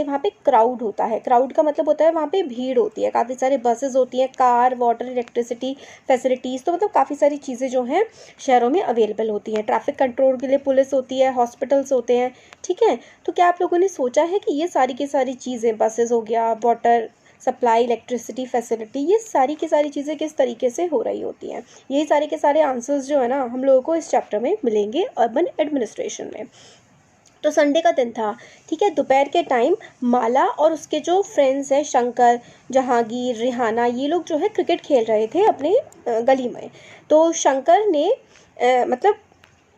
वहाँ पे क्राउड होता है। क्राउड का मतलब होता है वहाँ पे भीड़ होती है, काफ़ी सारे बसेस होती हैं, कार, वाटर, इलेक्ट्रिसिटी फैसिलिटीज़, तो मतलब काफ़ी सारी चीज़ें जो हैं शहरों में अवेलेबल होती हैं। ट्रैफिक कंट्रोल के लिए पुलिस होती है, हॉस्पिटल्स होते हैं, ठीक है। तो क्या आप लोगों ने सोचा है कि ये सारी की सारी चीज़ें, बसेस हो गया, वाटर सप्लाई, इलेक्ट्रिसिटी फैसिलिटी, ये सारी की सारी चीज़ें किस तरीके से हो रही होती हैं? यही सारे के सारे आंसर्स जो है ना हम लोगों को इस चैप्टर में मिलेंगे अर्बन एडमिनिस्ट्रेशन में। तो संडे का दिन था, ठीक है। दोपहर के टाइम माला और उसके जो फ्रेंड्स हैं, शंकर, जहांगीर, रिहाना, ये लोग जो है क्रिकेट खेल रहे थे अपने गली में। तो शंकर ने मतलब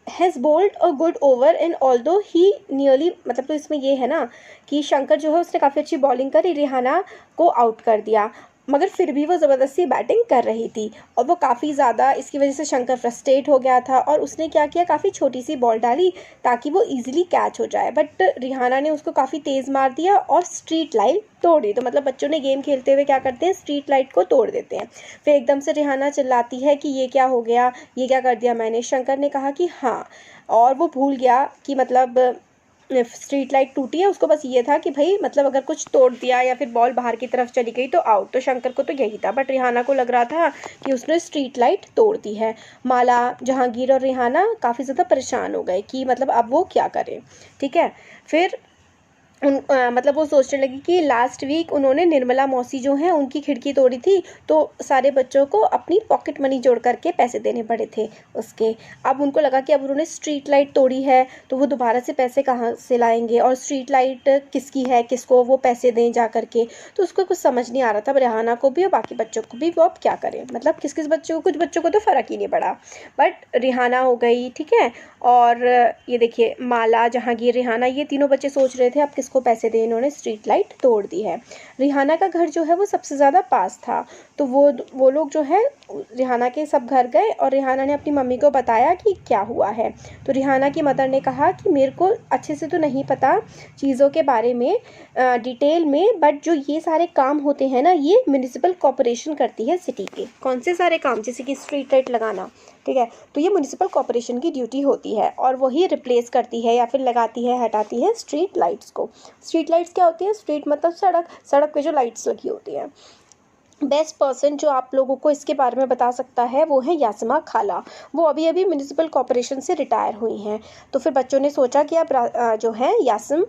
has bowled a good over and although he nearly, मतलब तो इसमें ये है ना कि शंकर जो है उसने काफ़ी अच्छी बॉलिंग करी, रिहाना को आउट कर दिया, मगर फिर भी वो ज़बरदस्ती बैटिंग कर रही थी और वो काफ़ी ज़्यादा, इसकी वजह से शंकर फ्रस्ट्रेट हो गया था और उसने क्या किया, काफ़ी छोटी सी बॉल डाली ताकि वो इजीली कैच हो जाए, बट रिहाना ने उसको काफ़ी तेज़ मार दिया और स्ट्रीट लाइट तोड़ दी। तो मतलब बच्चों ने गेम खेलते हुए क्या करते हैं, स्ट्रीट लाइट को तोड़ देते हैं। फिर एकदम से रिहाना चिल्लाती है कि ये क्या हो गया, ये क्या कर दिया मैंने। शंकर ने कहा कि हाँ, और वो भूल गया कि मतलब स्ट्रीट लाइट टूटी है, उसको बस ये था कि भाई मतलब अगर कुछ तोड़ दिया या फिर बॉल बाहर की तरफ चली गई तो आउट। तो शंकर को तो यही था, बट रिहाना को लग रहा था कि उसने स्ट्रीट लाइट तोड़ दी है। माला, जहांगीर और रिहाना काफ़ी ज़्यादा परेशान हो गए कि मतलब अब वो क्या करें, ठीक है। फिर मतलब वो सोचने लगी कि लास्ट वीक उन्होंने निर्मला मौसी जो हैं उनकी खिड़की तोड़ी थी, तो सारे बच्चों को अपनी पॉकेट मनी जोड़ करके पैसे देने पड़े थे उसके। अब उनको लगा कि अब उन्होंने स्ट्रीट लाइट तोड़ी है तो वो दोबारा से पैसे कहाँ से लाएंगे, और स्ट्रीट लाइट किसकी है, किसको वो पैसे दें जा करके। तो उसको कुछ समझ नहीं आ रहा था, रेहाना को भी और बाकी बच्चों को भी, वो अब क्या करें। मतलब किस किस बच्चों को, कुछ बच्चों को तो फ़र्क ही नहीं पड़ा, बट रिहाना हो गई, ठीक है, और ये देखिए माला, जहांगीर, रिहाना, ये तीनों बच्चे सोच रहे थे अब किसको पैसे दें, इन्होंने स्ट्रीट लाइट तोड़ दी है। रिहाना का घर जो है वो सबसे ज़्यादा पास था, तो वो लोग जो है रिहाना के सब घर गए और रिहाना ने अपनी मम्मी को बताया कि क्या हुआ है। तो रिहाना की मदर ने कहा कि मेरे को अच्छे से तो नहीं पता चीज़ों के बारे में डिटेल में, बट जो ये सारे काम होते हैं ना, ये म्यूनिसिपल कॉरपोरेशन करती है सिटी के। कौन से सारे काम, जैसे कि स्ट्रीट लाइट लगाना, ठीक है, तो ये म्यूनिसिपल कॉरपोरेशन की ड्यूटी होती है और वही रिप्लेस करती है या फिर लगाती है, हटाती है स्ट्रीट लाइट्स को। स्ट्रीट लाइट्स क्या होती है, स्ट्रीट मतलब सड़क, सड़क पे जो लाइट्स लगी होती हैं। बेस्ट पर्सन जो आप लोगों को इसके बारे में बता सकता है वो है यासमा खाला। वो अभी अभी म्यूनिसिपल कॉरपोरेशन से रिटायर हुई हैं। तो फिर बच्चों ने सोचा कि अब जो है यासिम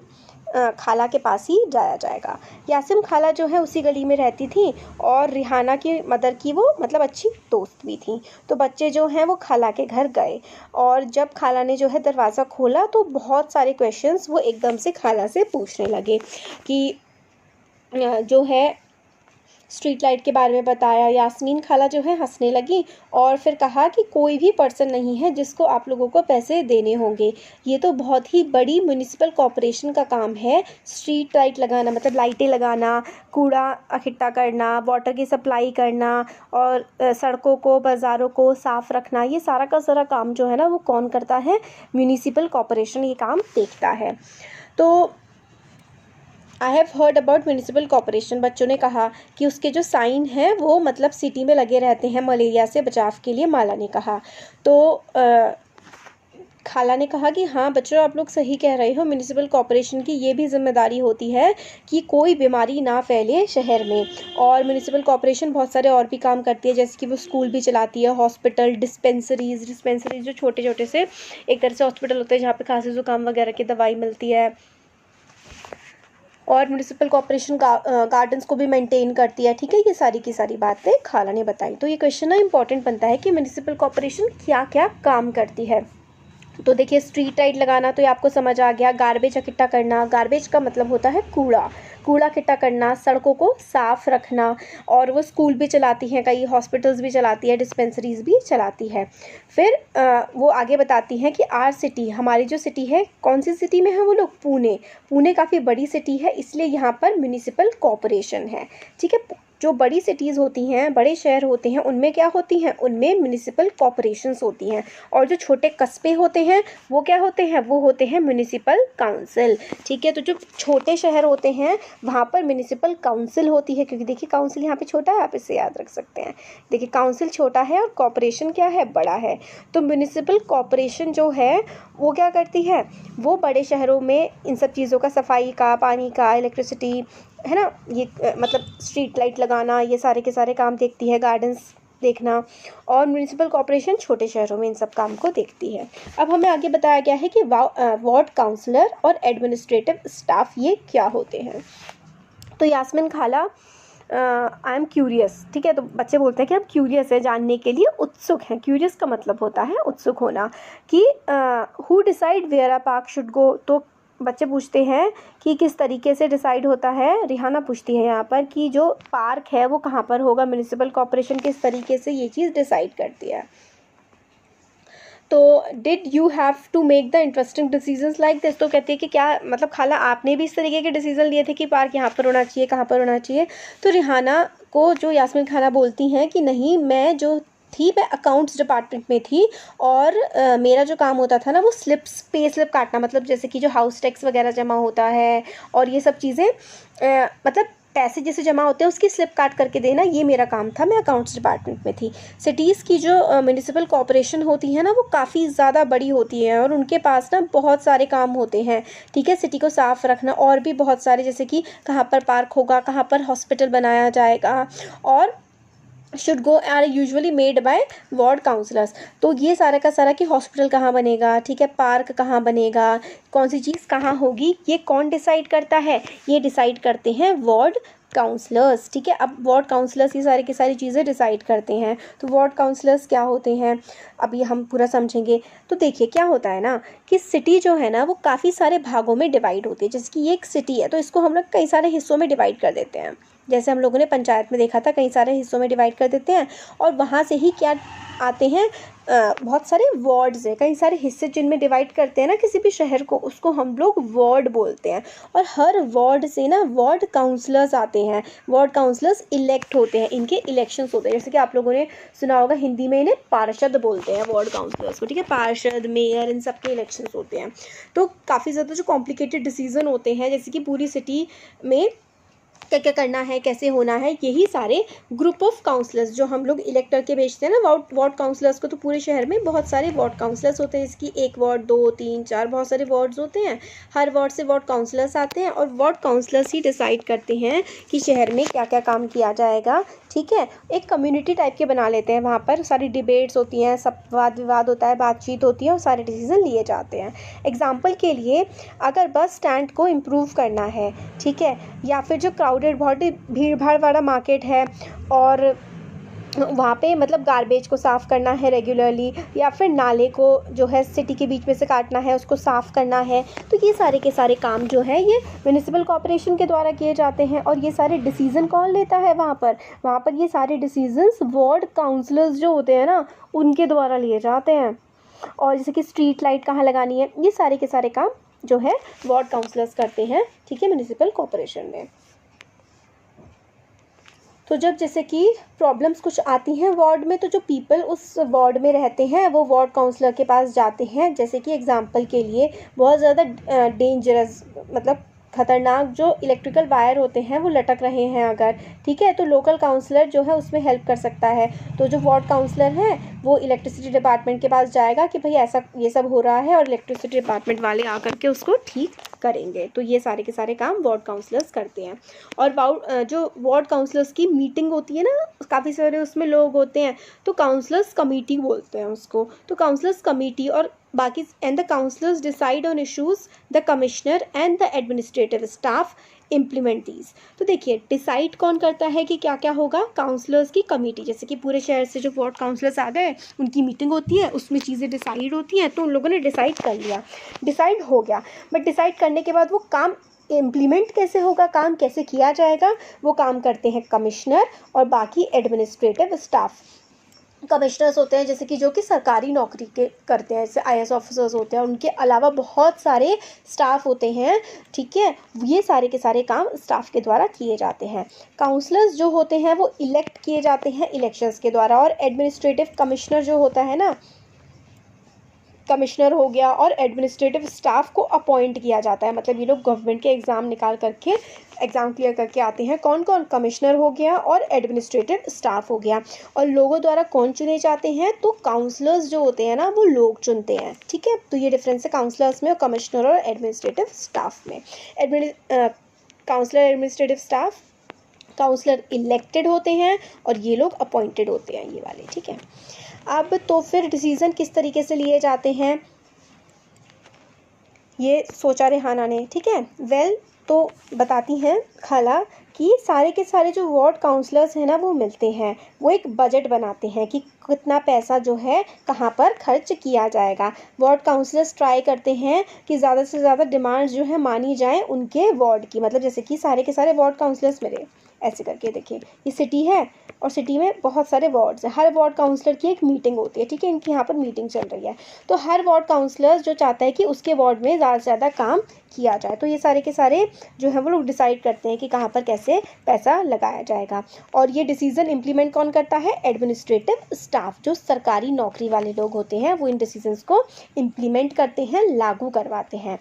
खाला के पास ही जाया जाएगा। यासिम खाला जो है उसी गली में रहती थी और रिहाना की मदर की वो मतलब अच्छी दोस्त भी थी। तो बच्चे जो हैं वो खाला के घर गए और जब खाला ने जो है दरवाज़ा खोला तो बहुत सारे क्वेश्चंस वो एकदम से खाला से पूछने लगे कि जो है स्ट्रीट लाइट के बारे में बताया। यास्मीन खाला जो है हंसने लगी और फिर कहा कि कोई भी पर्सन नहीं है जिसको आप लोगों को पैसे देने होंगे, ये तो बहुत ही बड़ी म्यूनिसिपल कॉरपोरेशन का काम है। स्ट्रीट लाइट लगाना मतलब लाइटें लगाना, कूड़ा इकट्ठा करना, वाटर की सप्लाई करना और सड़कों को, बाज़ारों को साफ़ रखना, ये सारा का सारा काम जो है ना वो कौन करता है, म्यूनिसिपल कॉरपोरेशन ये काम देखता है। तो I have heard about municipal corporation, बच्चों ने कहा कि उसके जो साइन हैं वो मतलब सिटी में लगे रहते हैं मलेरिया से बचाव के लिए, माला ने कहा। तो खाला ने कहा कि हाँ बच्चों आप लोग सही कह रहे हो, म्यूनिसिपल कॉरपोरेशन की ये भी जिम्मेदारी होती है कि कोई बीमारी ना फैले शहर में। और म्यूनिसिपल कॉरपोरेशन बहुत सारे और भी काम करती है, जैसे कि वो स्कूल भी चलाती है, हॉस्पिटल, डिस्पेंसरीज जो छोटे छोटे से एक तरह से हॉस्पिटल होते हैं जहाँ पे खांसी जुकाम वगैरह की दवाई मिलती है, और म्यूनिसिपल कॉरपोरेशन गार्डन्स को भी मेंटेन करती है, ठीक है। ये सारी की सारी बातें खाला ने बताई। तो ये क्वेश्चन ना इंपॉर्टेंट बनता है कि म्यूनिसिपल कॉरपोरेशन क्या क्या काम करती है। तो देखिए स्ट्रीट लाइट लगाना तो ये आपको समझ आ गया, गार्बेज इकट्ठा करना, गार्बेज का मतलब होता है कूड़ा, कूड़ा इकट्ठा करना, सड़कों को साफ़ रखना, और वो स्कूल भी चलाती हैं, कई हॉस्पिटल्स भी चलाती है, डिस्पेंसरीज भी चलाती है। फिर वो आगे बताती हैं कि आर सिटी, हमारी जो सिटी है, कौन सी सिटी में है वो लोग, पुणे। पुणे काफ़ी बड़ी सिटी है इसलिए यहाँ पर म्यूनिसिपल कॉरपोरेशन है, ठीक है। जो बड़ी सिटीज़ होती हैं, बड़े शहर होते हैं, उनमें क्या होती हैं, उनमें म्यूनिसिपल कॉरपोरेशंस होती हैं, और जो छोटे कस्बे होते हैं वो क्या होते हैं, वो होते हैं म्यूनिसिपल काउंसिल। ठीक है, तो जो छोटे शहर होते हैं वहाँ पर म्यूनिसिपल काउंसिल होती है, क्योंकि देखिए काउंसिल यहाँ पे छोटा है, आप इससे याद रख सकते हैं। देखिए काउंसिल छोटा है और कॉरपोरेशन क्या है, बड़ा है। तो म्यूनिसिपल कॉरपोरेशन जो है वो क्या करती है, वो बड़े शहरों में इन सब चीज़ों का, सफाई का, पानी का, इलेक्ट्रिसिटी, है ना, ये मतलब स्ट्रीट लाइट लगाना, ये सारे के सारे काम देखती है, गार्डन्स देखना। और म्यूनिसिपल कॉरपोरेशन छोटे शहरों में इन सब काम को देखती है। अब हमें आगे बताया गया है कि वार्ड काउंसलर और एडमिनिस्ट्रेटिव स्टाफ ये क्या होते हैं। तो यास्मीन खाला, आई एम क्यूरियस, ठीक है, तो बच्चे बोलते हैं कि हम क्यूरियस है, जानने के लिए उत्सुक हैं। क्यूरियस का मतलब होता है उत्सुक होना। कि who decide where a park should go, तो बच्चे पूछते हैं कि किस तरीके से डिसाइड होता है। रिहाना पूछती है यहाँ पर कि जो पार्क है वो कहाँ पर होगा, म्यूनिसिपल कॉरपोरेशन किस तरीके से ये चीज़ डिसाइड करती है। तो did you have to make the interesting decisions like this, तो कहती है कि क्या मतलब खाला आपने भी इस तरीके के डिसीजन लिए थे कि पार्क यहाँ पर होना चाहिए, कहाँ पर होना चाहिए। तो रिहाना को जो यास्मीन खाला बोलती हैं कि नहीं, मैं जो थी मैं अकाउंट्स डिपार्टमेंट में थी, और मेरा जो काम होता था ना वो पे स्लिप काटना, मतलब जैसे कि जो हाउस टैक्स वगैरह जमा होता है और ये सब चीज़ें, मतलब पैसे जैसे जमा होते हैं उसकी स्लिप काट करके देना, ये मेरा काम था, मैं अकाउंट्स डिपार्टमेंट में थी। सिटीज़ की जो म्यूनिसिपल कॉरपोरेशन होती है ना वो काफ़ी ज़्यादा बड़ी होती है और उनके पास ना बहुत सारे काम होते हैं। ठीक है, सिटी को साफ़ रखना और भी बहुत सारे, जैसे कि कहाँ पर पार्क होगा, कहाँ पर हॉस्पिटल बनाया जाएगा, और should go are usually made by ward councillors. तो ये सारा का सारा कि हॉस्पिटल कहाँ बनेगा, ठीक है, पार्क कहाँ बनेगा, कौन सी चीज़ कहाँ होगी, ये कौन डिसाइड करता है, ये डिसाइड करते हैं वार्ड काउंसलर्स। ठीक है, अब वार्ड काउंसलर्स ये सारी की सारी चीज़ें डिसाइड करते हैं। तो वार्ड काउंसलर्स क्या होते हैं अब ये हम पूरा समझेंगे। तो देखिए क्या होता है ना कि सिटी जो है ना वो काफ़ी सारे भागों में डिवाइड होती है। जैसे कि ये एक सिटी है तो इसको हम लोग कई सारे हिस्सों में डिवाइड कर देते हैं। जैसे हम लोगों ने पंचायत में देखा था, कई सारे हिस्सों में डिवाइड कर देते हैं और वहाँ से ही क्या आते हैं, बहुत सारे वार्ड्स हैं, कई सारे हिस्से जिनमें डिवाइड करते हैं ना किसी भी शहर को, उसको हम लोग वार्ड बोलते हैं। और हर वार्ड से ना वार्ड काउंसलर्स आते हैं, वार्ड काउंसलर्स इलेक्ट होते हैं, इनके इलेक्शंस होते हैं। जैसे कि आप लोगों ने सुना होगा हिंदी में इन्हें पार्षद बोलते हैं वार्ड काउंसलर्स को। ठीक है, पार्षद, मेयर, इन सब के इलेक्शंस होते हैं। तो काफ़ी ज़्यादा जो कॉम्प्लिकेटेड डिसीजन होते हैं, जैसे कि पूरी सिटी में क्या क्या करना है, कैसे होना है, यही सारे ग्रुप ऑफ काउंसलर्स जो हम लोग इलेक्ट करके भेजते हैं ना वार्ड काउंसलर्स को। तो पूरे शहर में बहुत सारे वार्ड काउंसलर्स होते हैं, इसकी एक वार्ड, 2, 3, 4 बहुत सारे वार्ड्स होते हैं। हर वार्ड से वार्ड काउंसलर्स आते हैं और वार्ड काउंसलर्स ही डिसाइड करते हैं कि शहर में क्या क्या काम किया जाएगा। ठीक है, एक कम्युनिटी टाइप के बना लेते हैं, वहाँ पर सारी डिबेट्स होती हैं, सब वाद विवाद होता है, बातचीत होती है और सारे डिसीजन लिए जाते हैं। एग्जाम्पल के लिए अगर बस स्टैंड को इम्प्रूव करना है, ठीक है, या फिर जो क्राउडेड बहुत ही भीड़ भाड़ वाला मार्केट है और वहाँ पे मतलब गार्बेज को साफ़ करना है रेगुलरली, या फिर नाले को जो है सिटी के बीच में से काटना है, उसको साफ़ करना है, तो ये सारे के सारे काम जो है ये म्यूनिसिपल कॉरपोरेशन के द्वारा किए जाते हैं। और ये सारे डिसीज़न कौन लेता है वहाँ पर ये सारे डिसीजंस वार्ड काउंसलर्स जो होते हैं ना उनके द्वारा लिए जाते हैं। और जैसे कि स्ट्रीट लाइट कहाँ लगानी है, ये सारे के सारे काम जो है वार्ड काउंसलर्स करते हैं। ठीक है, म्यूनिसिपल कॉरपोरेशन में। तो जब जैसे कि प्रॉब्लम्स कुछ आती हैं वार्ड में, तो जो पीपल उस वार्ड में रहते हैं वो वार्ड काउंसलर के पास जाते हैं। जैसे कि एग्जांपल के लिए बहुत ज़्यादा डेंजरस मतलब ख़तरनाक जो इलेक्ट्रिकल वायर होते हैं वो लटक रहे हैं अगर, ठीक है, तो लोकल काउंसलर जो है उसमें हेल्प कर सकता है। तो जो वार्ड काउंसलर है वो इलेक्ट्रिसिटी डिपार्टमेंट के पास जाएगा कि भाई ऐसा ये सब हो रहा है और इलेक्ट्रिसिटी डिपार्टमेंट वाले आकर के उसको ठीक करेंगे। तो ये सारे के सारे काम वार्ड काउंसलर्स करते हैं। और जो वार्ड काउंसलर्स की मीटिंग होती है ना, काफ़ी सारे उसमें लोग होते हैं, तो काउंसलर्स कमेटी बोलते हैं उसको। तो काउंसलर्स कमेटी और बाकी and the counsellors decide on issues, the commissioner and the administrative staff implement these. तो देखिए डिसाइड कौन करता है कि क्या क्या होगा, काउंसलर्स की कमेटी। जैसे कि पूरे शहर से जो वार्ड काउंसलर्स आ गए उनकी मीटिंग होती है, उसमें चीज़ें डिसाइड होती हैं, तो उन लोगों ने डिसाइड कर लिया, डिसाइड हो गया। बट डिसाइड करने के बाद वो काम इम्प्लीमेंट कैसे होगा, काम कैसे किया जाएगा, वो काम करते हैं कमिश्नर और बाकी एडमिनिस्ट्रेटिव स्टाफ। कमिश्नर्स होते हैं जैसे कि जो कि सरकारी नौकरी के करते हैं, जैसे आईएएस ऑफिसर्स होते हैं, उनके अलावा बहुत सारे स्टाफ होते हैं, ठीक है। ये सारे के सारे काम स्टाफ के द्वारा किए जाते हैं। काउंसलर्स जो होते हैं वो इलेक्ट किए जाते हैं इलेक्शंस के द्वारा, और एडमिनिस्ट्रेटिव कमिश्नर जो होता है ना, कमिश्नर हो गया, और एडमिनिस्ट्रेटिव स्टाफ को अपॉइंट किया जाता है, मतलब ये लोग गवर्नमेंट के एग्ज़ाम निकाल करके एग्ज़ाम क्लियर करके आते हैं। कौन कौन? कमिश्नर हो गया और एडमिनिस्ट्रेटिव स्टाफ हो गया। और लोगों द्वारा कौन चुने जाते हैं? तो काउंसलर्स जो होते हैं ना वो लोग चुनते हैं, ठीक है। तो ये डिफरेंस है काउंसलर्स में और कमिश्नर और एडमिनिस्ट्रेटिव स्टाफ में। Counsellor, administrative staff, counsellor elected होते हैं और ये लोग अपॉइंटेड होते हैं, ये वाले, ठीक है। अब तो फिर डिसीज़न किस तरीके से लिए जाते हैं ये सोचा रेहाना ने, ठीक है। वेल, तो बताती हैं खाला कि सारे के सारे जो वार्ड काउंसलर्स हैं ना वो मिलते हैं, वो एक बजट बनाते हैं कि कितना पैसा जो है कहाँ पर खर्च किया जाएगा। वार्ड काउंसलर्स ट्राई करते हैं कि ज़्यादा से ज़्यादा डिमांड्स जो है मानी जाए उनके वार्ड की, मतलब जैसे कि सारे के सारे वार्ड काउंसलर्स मिले, ऐसे करके देखिए ये सिटी है और सिटी में बहुत सारे वार्ड्स हैं, हर वार्ड काउंसलर की एक मीटिंग होती है, ठीक है। इनकी यहाँ पर मीटिंग चल रही है, तो हर वार्ड काउंसलर जो चाहता है कि उसके वार्ड में ज़्यादा से ज़्यादा काम किया जाए, तो ये सारे के सारे जो है वो लोग डिसाइड करते हैं कि कहाँ पर कैसे पैसा लगाया जाएगा। और ये डिसीज़न इम्प्लीमेंट कौन करता है? एडमिनिस्ट्रेटिव स्टाफ, जो सरकारी नौकरी वाले लोग होते हैं वो इन डिसीजंस को इम्प्लीमेंट करते हैं, लागू करवाते हैं।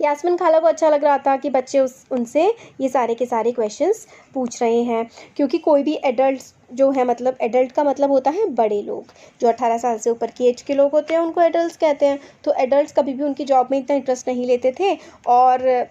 यास्मीन खाला को अच्छा लग रहा था कि बच्चे उनसे ये सारे के सारे क्वेश्चंस पूछ रहे हैं, क्योंकि कोई भी एडल्ट जो है, मतलब एडल्ट का मतलब होता है बड़े लोग, जो 18 साल से ऊपर की एज के लोग होते हैं उनको एडल्ट्स कहते हैं। तो एडल्ट्स कभी भी उनकी जॉब में इतना इंटरेस्ट नहीं लेते थे, और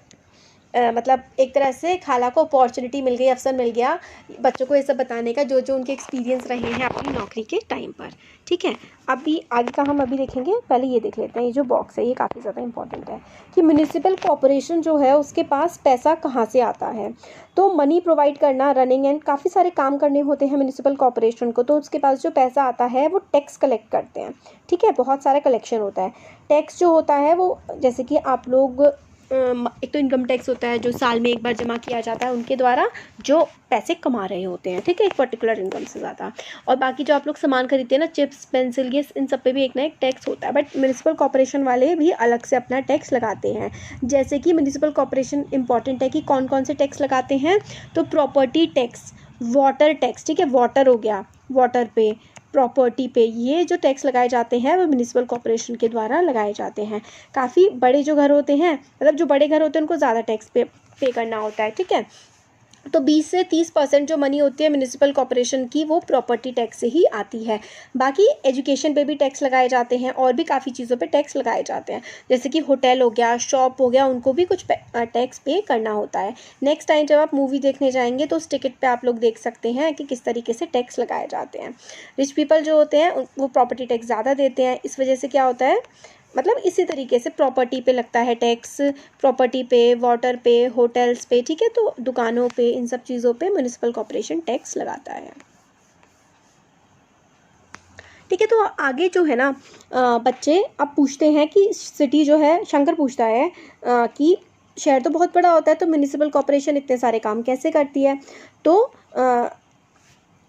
मतलब एक तरह से खाला को अपॉर्चुनिटी मिल गई, अवसर मिल गया बच्चों को ये सब बताने का, जो जो उनके एक्सपीरियंस रहे हैं अपनी नौकरी के टाइम पर, ठीक है। अभी आगे का हम अभी देखेंगे, पहले ये देख लेते हैं, ये जो बॉक्स है ये काफ़ी ज़्यादा इंपॉर्टेंट है कि म्यूनिसिपल कॉर्पोरेशन जो है उसके पास पैसा कहाँ से आता है। तो मनी प्रोवाइड करना, रनिंग एंड काफ़ी सारे काम करने होते हैं म्यूनिसिपल कॉर्पोरेशन को, तो उसके पास जो पैसा आता है वो टैक्स कलेक्ट करते हैं, ठीक है। बहुत सारा कलेक्शन होता है। टैक्स जो होता है वो, जैसे कि आप लोग एक तो इनकम टैक्स होता है जो साल में एक बार जमा किया जाता है उनके द्वारा, जो पैसे कमा रहे होते हैं, ठीक है, एक पर्टिकुलर इनकम से ज़्यादा। और बाकी जो आप लोग सामान खरीदते हैं ना, चिप्स, पेंसिल, ये इन सब पे भी एक ना एक टैक्स होता है। बट म्यूनिसिपल कॉर्पोरेशन वाले भी अलग से अपना टैक्स लगाते हैं। जैसे कि म्यूनिसिपल कॉर्पोरेशन इंपॉर्टेंट है कि कौन कौन से टैक्स लगाते हैं, तो प्रॉपर्टी टैक्स, वाटर टैक्स, ठीक है, वाटर हो गया, वाटर पे, प्रॉपर्टी पे, ये जो टैक्स लगाए जाते हैं वो म्यूनिसिपल कॉर्पोरेशन के द्वारा लगाए जाते हैं। काफ़ी बड़े जो घर होते हैं, मतलब जो बड़े घर होते हैं उनको ज़्यादा टैक्स पे करना होता है, ठीक है। तो 20 से 30% जो मनी होती है म्यूनिसिपल कॉर्पोरेशन की वो प्रॉपर्टी टैक्स से ही आती है। बाकी एजुकेशन पे भी टैक्स लगाए जाते हैं और भी काफ़ी चीज़ों पे टैक्स लगाए जाते हैं, जैसे कि होटल हो गया, शॉप हो गया, उनको भी कुछ टैक्स पे करना होता है। नेक्स्ट टाइम जब आप मूवी देखने जाएंगे तो उस टिकट पे आप लोग देख सकते हैं कि किस तरीके से टैक्स लगाए जाते हैं। रिच पीपल जो होते हैं वो प्रॉपर्टी टैक्स ज़्यादा देते हैं, इस वजह से क्या होता है, मतलब इसी तरीके से प्रॉपर्टी पे लगता है टैक्स, प्रॉपर्टी पे, वाटर पे, होटल्स पे, ठीक है। तो दुकानों पे, इन सब चीज़ों पे म्यूनिसिपल कॉर्पोरेशन टैक्स लगाता है, ठीक है। तो आगे जो है ना बच्चे अब पूछते हैं कि सिटी जो है, शंकर पूछता है कि शहर तो बहुत बड़ा होता है तो म्यूनिसिपल कॉर्पोरेशन इतने सारे काम कैसे करती है। तो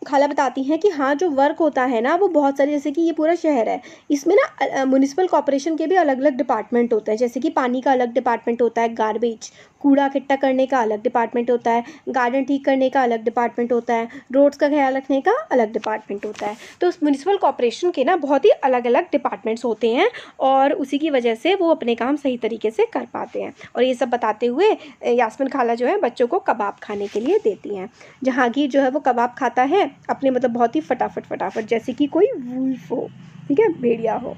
खाला बताती हैं कि हाँ, जो वर्क होता है ना वो बहुत सारे, जैसे कि ये पूरा शहर है, इसमें ना म्यूनिसिपल कॉर्पोरेशन के भी अलग अलग डिपार्टमेंट होते हैं, जैसे कि पानी का अलग डिपार्टमेंट होता है, गार्बेज, कूड़ा इकट्ठा करने का अलग डिपार्टमेंट होता है, गार्डन ठीक करने का अलग डिपार्टमेंट होता है, रोड्स का ख्याल रखने का अलग डिपार्टमेंट होता है। तो म्यूनिसिपल कॉर्पोरेशन के ना बहुत ही अलग अलग डिपार्टमेंट्स होते हैं और उसी की वजह से वो अपने काम सही तरीके से कर पाते हैं। और ये सब बताते हुए यास्मीन खाला जो है बच्चों को कबाब खाने के लिए देती हैं। जहांगीर जो है वो कबाब खाता है अपने, मतलब बहुत ही फटाफट, जैसे कि कोई वुल्फ हो, ठीक है, भेड़िया हो।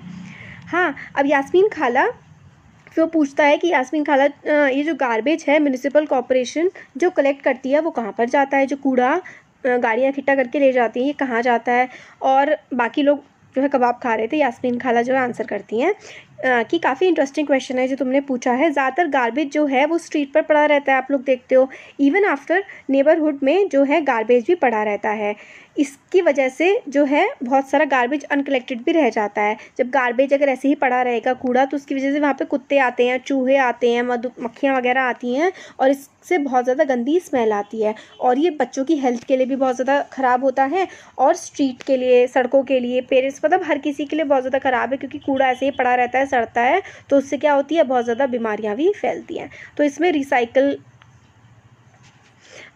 हाँ, अब यास्मीन खाला फिर पूछता है कि यास्मीन खाला ये जो गार्बेज है म्यूनिसिपल कॉर्पोरेशन जो कलेक्ट करती है वो कहाँ पर जाता है, जो कूड़ा गाड़ियाँ इकट्ठा करके ले जाती हैं ये कहाँ जाता है। और बाकी लोग जो है कबाब खा रहे थे, यास्मीन खाला जो है आंसर करती हैं कि काफ़ी इंटरेस्टिंग क्वेश्चन है जो तुमने पूछा है। ज़्यादातर गार्बेज जो है वो स्ट्रीट पर पड़ा रहता है, आप लोग देखते हो, इवन आफ्टर नेबरहुड में जो है गार्बेज भी पड़ा रहता है। इसकी वजह से जो है बहुत सारा गार्बेज अनकलेक्टेड भी रह जाता है। जब गार्बेज अगर ऐसे ही पड़ा रहेगा कूड़ा, तो उसकी वजह से वहाँ पे कुत्ते आते हैं, चूहे आते हैं, मक्खियाँ वगैरह आती हैं और इससे बहुत ज़्यादा गंदी स्मेल आती है और ये बच्चों की हेल्थ के लिए भी बहुत ज़्यादा ख़राब होता है और स्ट्रीट के लिए, सड़कों के लिए, पेरेंट्स मतलब हर किसी के लिए बहुत ज़्यादा ख़राब है, क्योंकि कूड़ा ऐसे ही पड़ा रहता है, सड़ता है, तो उससे क्या होती है, बहुत ज़्यादा बीमारियाँ भी फैलती हैं। तो इसमें रिसाइकल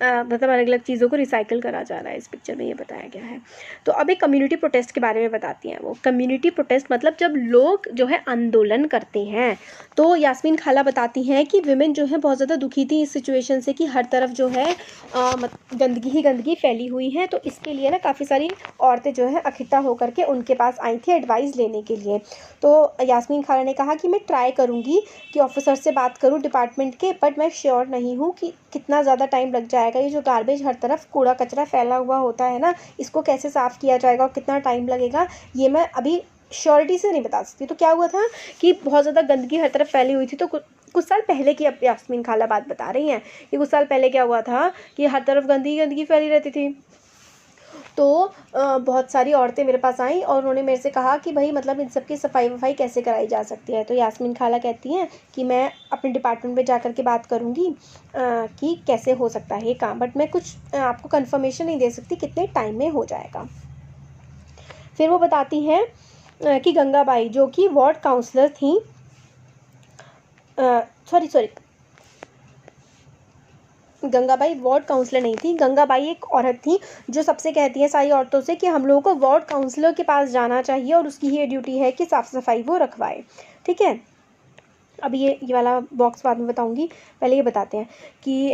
मतलब अलग अलग चीज़ों को रिसाइकिल करा जा रहा है, इस पिक्चर में ये बताया गया है। तो अब एक कम्युनिटी प्रोटेस्ट के बारे में बताती हैं वो। कम्युनिटी प्रोटेस्ट मतलब जब लोग जो है आंदोलन करते हैं। तो यास्मीन खाला बताती हैं कि विमेन जो है बहुत ज़्यादा दुखी थी इस सिचुएशन से कि हर तरफ जो है गंदगी ही गंदगी फैली हुई है। तो इसके लिए ना काफ़ी सारी औरतें जो है इकट्ठा होकर के उनके पास आई थी एडवाइस लेने के लिए। तो यास्मीन खाला ने कहा कि मैं ट्राई करूँगी कि ऑफिसर से बात करूँ डिपार्टमेंट के, बट मैं श्योर नहीं हूँ कि कितना ज़्यादा टाइम लग जाएगा। ये जो गार्बेज हर तरफ कूड़ा कचरा फैला हुआ होता है ना, इसको कैसे साफ़ किया जाएगा और कितना टाइम लगेगा, ये मैं अभी श्योरिटी से नहीं बता सकती। तो क्या हुआ था कि बहुत ज़्यादा गंदगी हर तरफ फैली हुई थी। तो कुछ साल पहले की अब यास्मीन खाला बात बता रही हैं कि कुछ साल पहले क्या हुआ था कि हर तरफ गंदगी फैली रहती थी। तो बहुत सारी औरतें मेरे पास आईं और उन्होंने मेरे से कहा कि भाई मतलब इन सब की सफाई वफाई कैसे कराई जा सकती है। तो यास्मीन खाला कहती हैं कि मैं अपने डिपार्टमेंट में जा कर के बात करूँगी कि कैसे हो सकता है ये काम, बट मैं कुछ आपको कंफर्मेशन नहीं दे सकती कितने टाइम में हो जाएगा। फिर वो बताती हैं कि गंगाबाई जो कि वार्ड काउंसलर थी, गंगाबाई वार्ड काउंसलर नहीं थी, गंगाबाई एक औरत थी जो सबसे कहती है सारी औरतों से कि हम लोगों को वार्ड काउंसलर के पास जाना चाहिए और उसकी ये ड्यूटी है कि साफ़ सफाई वो रखवाए। ठीक है, अब ये वाला बॉक्स बाद में बताऊंगी, पहले ये बताते हैं कि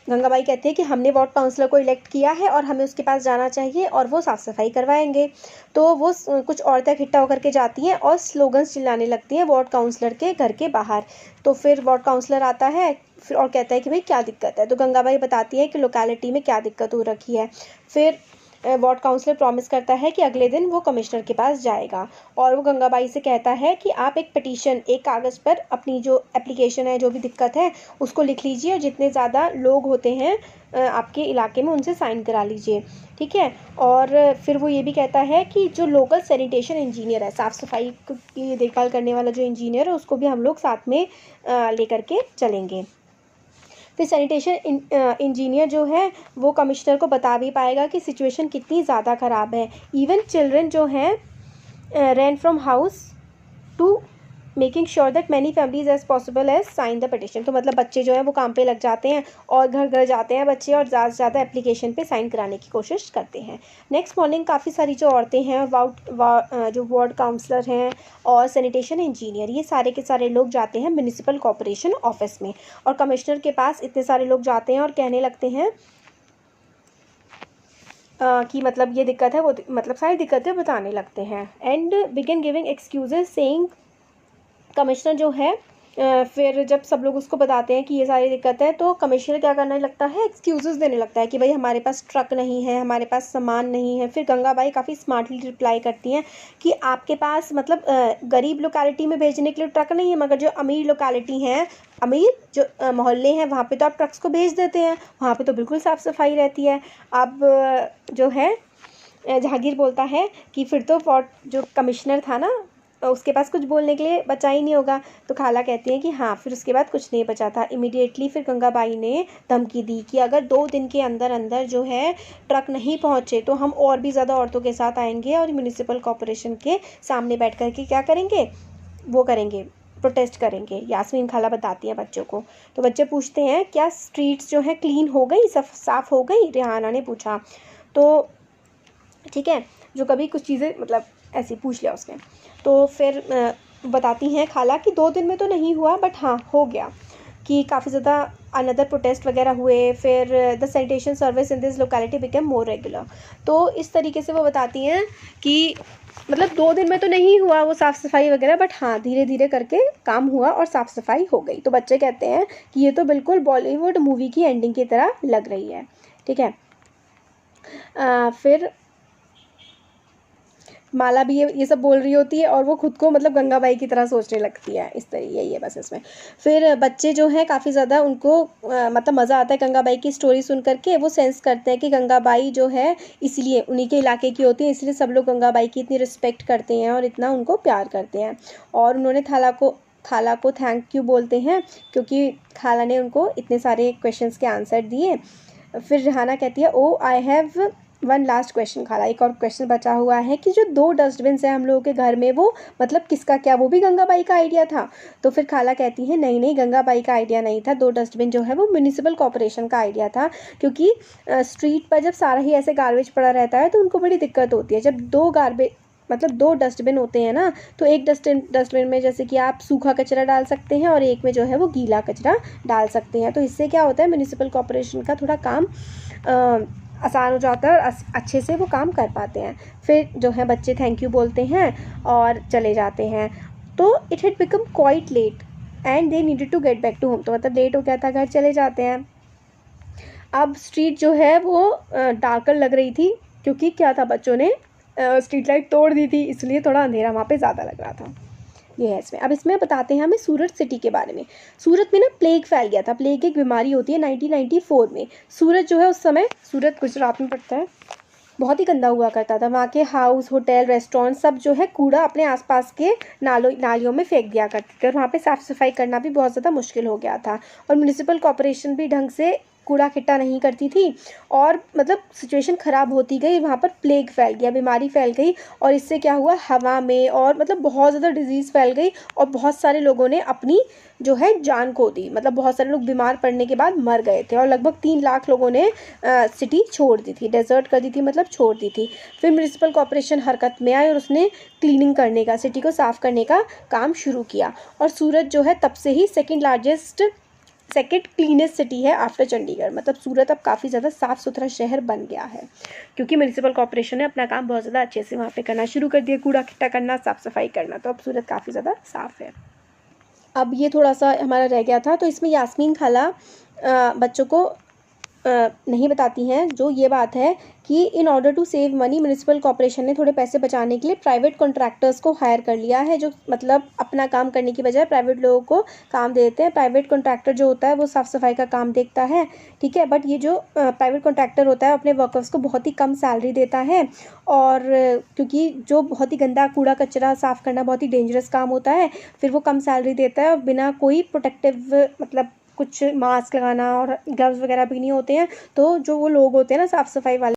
गंगाबाई कहती है कि हमने वार्ड काउंसलर को इलेक्ट किया है और हमें उसके पास जाना चाहिए और वो साफ़ सफाई करवाएंगे। तो वो कुछ औरतें इकट्ठा होकर के जाती हैं और स्लोगन्स चिल्लाने लगती हैं वार्ड काउंसलर के घर के बाहर। तो फिर वार्ड काउंसलर आता है फिर और कहता है कि भाई क्या दिक्कत है। तो गंगाबाई बताती है कि लोकेलिटी में क्या दिक्कत हो रखी है। फिर वार्ड काउंसलर प्रॉमिस करता है कि अगले दिन वो कमिश्नर के पास जाएगा और वो गंगाबाई से कहता है कि आप एक पिटीशन, एक कागज़ पर अपनी जो एप्लीकेशन है, जो भी दिक्कत है उसको लिख लीजिए और जितने ज़्यादा लोग होते हैं आपके इलाके में उनसे साइन करा लीजिए। ठीक है, और फिर वो ये भी कहता है कि जो लोकल सैनिटेशन इंजीनियर है, साफ़ सफाई की देखभाल करने वाला जो इंजीनियर है, उसको भी हम लोग साथ में लेकर के चलेंगे। फिर सैनिटेशन इंजीनियर जो है वो कमिश्नर को बता भी पाएगा कि सिचुएशन कितनी ज़्यादा ख़राब है। इवन चिल्ड्रन जो हैं ran from house to making sure that many families as possible as sign the petition. तो मतलब बच्चे जो हैं वो काम पे लग जाते हैं और घर घर जाते हैं बच्चे और ज़्यादा से ज़्यादा एप्लीकेशन पे साइन कराने की कोशिश करते हैं। नेक्स्ट मॉर्निंग काफ़ी सारी जो औरतें हैं जो वार्ड काउंसलर हैं और सैनिटेशन इंजीनियर, ये सारे के सारे लोग जाते हैं म्यूनिसिपल कॉर्पोरेशन ऑफिस में और कमिश्नर के पास इतने सारे लोग जाते हैं और कहने लगते हैं कि मतलब ये दिक्कत है, वो मतलब सारी दिक्कतें बताने लगते हैं and begin giving excuses saying. Commissioner जो है फिर जब सब लोग उसको बताते हैं कि ये सारी दिक्कत है, तो कमिश्नर क्या करने लगता है, एक्सक्यूजेस देने लगता है कि भाई हमारे पास ट्रक नहीं है, हमारे पास सामान नहीं है। फिर गंगाबाई काफ़ी स्मार्टली रिप्लाई करती हैं कि आपके पास मतलब गरीब लोकेलिटी में भेजने के लिए ट्रक नहीं है, मगर जो अमीर लोकेलिटी हैं, अमीर जो मोहल्ले हैं, वहाँ पे तो आप ट्रक्स को भेज देते हैं, वहाँ पे तो बिल्कुल साफ़ सफाई रहती है। अब जो है जहांगीर बोलता है कि फिर तो जो कमिश्नर था ना उसके पास कुछ बोलने के लिए बचा ही नहीं होगा। तो खाला कहती हैं कि हाँ, फिर उसके बाद कुछ नहीं बचा था। इमीडिएटली फिर गंगाबाई ने धमकी दी कि अगर 2 दिन के अंदर अंदर जो है ट्रक नहीं पहुँचे तो हम और भी ज़्यादा औरतों के साथ आएंगे और म्यूनिसिपल कॉर्पोरेशन के सामने बैठ कर के क्या करेंगे, वो करेंगे, प्रोटेस्ट करेंगे। यास्मीन खाला बताती हैं बच्चों को। तो बच्चे पूछते हैं क्या स्ट्रीट्स जो है क्लीन हो गई, साफ़ हो गई, रेहाना ने पूछा। तो ठीक है, जो कभी कुछ चीज़ें मतलब ऐसे पूछ लिया उसने। तो फिर बताती हैं खाला कि 2 दिन में तो नहीं हुआ बट हाँ हो गया, कि काफ़ी ज़्यादा अनदर प्रोटेस्ट वगैरह हुए। फिर the sanitation service in this locality became more regular. तो इस तरीके से वो बताती हैं कि मतलब 2 दिन में तो नहीं हुआ वो साफ़ सफाई वगैरह, बट हाँ धीरे धीरे करके काम हुआ और साफ़ सफाई हो गई। तो बच्चे कहते हैं कि ये तो बिल्कुल बॉलीवुड मूवी की एंडिंग की तरह लग रही है। ठीक है, फिर माला भी ये सब बोल रही होती है और वो खुद को मतलब गंगाबाई की तरह सोचने लगती है। इस तरह यही है बस इसमें। फिर बच्चे जो हैं काफ़ी ज़्यादा उनको मतलब मज़ा आता है गंगाबाई की स्टोरी सुन करके। वो सेंस करते हैं कि गंगाबाई जो है इसलिए उन्हीं के इलाके की होती है, इसलिए सब लोग गंगाबाई की इतनी रिस्पेक्ट करते हैं और इतना उनको प्यार करते हैं। और उन्होंने खाला को थैंक यू बोलते हैं क्योंकि खाला ने उनको इतने सारे क्वेश्चंस के आंसर दिए। फिर रिहाना कहती है oh I have one last question खाला, एक और क्वेश्चन बचा हुआ है कि जो 2 डस्टबिन है हम लोगों के घर में वो मतलब किसका, क्या वो भी गंगाबाई का आइडिया था? तो फिर खाला कहती है नहीं नहीं, गंगाबाई का आइडिया नहीं था। 2 डस्टबिन जो है वो म्यूनिसिपल कॉर्पोरेशन का आइडिया था, क्योंकि स्ट्रीट पर जब सारा ही ऐसे गार्बेज पड़ा रहता है तो उनको बड़ी दिक्कत होती है। जब 2 डस्टबिन होते हैं ना, तो एक डस्टबिन में जैसे कि आप सूखा कचरा डाल सकते हैं और एक में जो है वो गीला कचरा डाल सकते हैं। तो इससे क्या होता है, म्यूनिसिपल कॉर्पोरेशन का थोड़ा काम आसान हो जाता है और अच्छे से वो काम कर पाते हैं। फिर जो है बच्चे थैंक यू बोलते हैं और चले जाते हैं। तो it had become quite late and they needed to get back to home, तो मतलब लेट हो गया था, घर चले जाते हैं। अब स्ट्रीट जो है वो डार्कर लग रही थी क्योंकि क्या था, बच्चों ने स्ट्रीट लाइट तोड़ दी थी, इसलिए थोड़ा अंधेरा वहाँ पे ज़्यादा लग रहा था। ये है इसमें। अब इसमें बताते हैं हमें सूरत सिटी के बारे में। सूरत में ना प्लेग फैल गया था। प्लेग एक बीमारी होती है 1994 में। सूरत जो है उस समय, सूरत गुजरात में पड़ता है, बहुत ही गंदा हुआ करता था। वहाँ के हाउस, होटल, रेस्टोरेंट सब जो है कूड़ा अपने आसपास के नालियों में फेंक दिया करते थे और वहाँ पे साफ़ सफाई करना भी बहुत ज़्यादा मुश्किल हो गया था। और म्यूनिसिपल कॉर्पोरेशन भी ढंग से कूड़ा इकट्ठा नहीं करती थी और मतलब सिचुएशन ख़राब होती गई। वहाँ पर प्लेग फैल गया, बीमारी फैल गई और इससे क्या हुआ, हवा में और मतलब बहुत ज़्यादा डिजीज़ फैल गई और बहुत सारे लोगों ने अपनी जो है जान खो दी। मतलब बहुत सारे लोग बीमार पड़ने के बाद मर गए थे और लगभग 3 लाख लोगों ने सिटी छोड़ दी थी, डेजर्ट कर दी थी, मतलब छोड़ दी थी। फिर म्यूनिसिपल कॉर्पोरेशन हरकत में आए और उसने क्लीनिंग करने का, सिटी को साफ़ करने का काम शुरू किया और सूरत जो है तब से ही सेकंड क्लीनेस्ट सिटी है आफ्टर चंडीगढ़। मतलब सूरत अब काफ़ी ज़्यादा साफ़ सुथरा शहर बन गया है क्योंकि म्यूनिसिपल कॉर्पोरेशन ने अपना काम बहुत ज़्यादा अच्छे से वहाँ पे करना शुरू कर दिया, कूड़ा इकट्ठा करना, साफ़ सफाई करना। तो अब सूरत काफ़ी ज़्यादा साफ़ है। अब ये थोड़ा सा हमारा रह गया था, तो इसमें यास्मीन खाला बच्चों को नहीं बताती हैं जो ये बात है कि in order to save money municipal corporation ने थोड़े पैसे बचाने के लिए प्राइवेट कॉन्ट्रैक्टर्स को हायर कर लिया है, जो मतलब अपना काम करने की बजाय प्राइवेट लोगों को काम दे देते हैं। प्राइवेट कॉन्ट्रैक्टर जो होता है वो साफ़ सफाई का काम देखता है, ठीक है, बट ये जो प्राइवेट कॉन्ट्रैक्टर होता है अपने वर्कर्स को बहुत ही कम सैलरी देता है और क्योंकि जो बहुत ही गंदा कूड़ा कचरा साफ़ करना बहुत ही डेंजरस काम होता है, फिर वो कम सैलरी देता है और बिना कोई प्रोटेक्टिव मतलब कुछ मास्क लगाना और ग्लव्स वगैरह भी नहीं होते हैं। तो जो वो लोग होते हैं ना साफ़ सफाई वाले,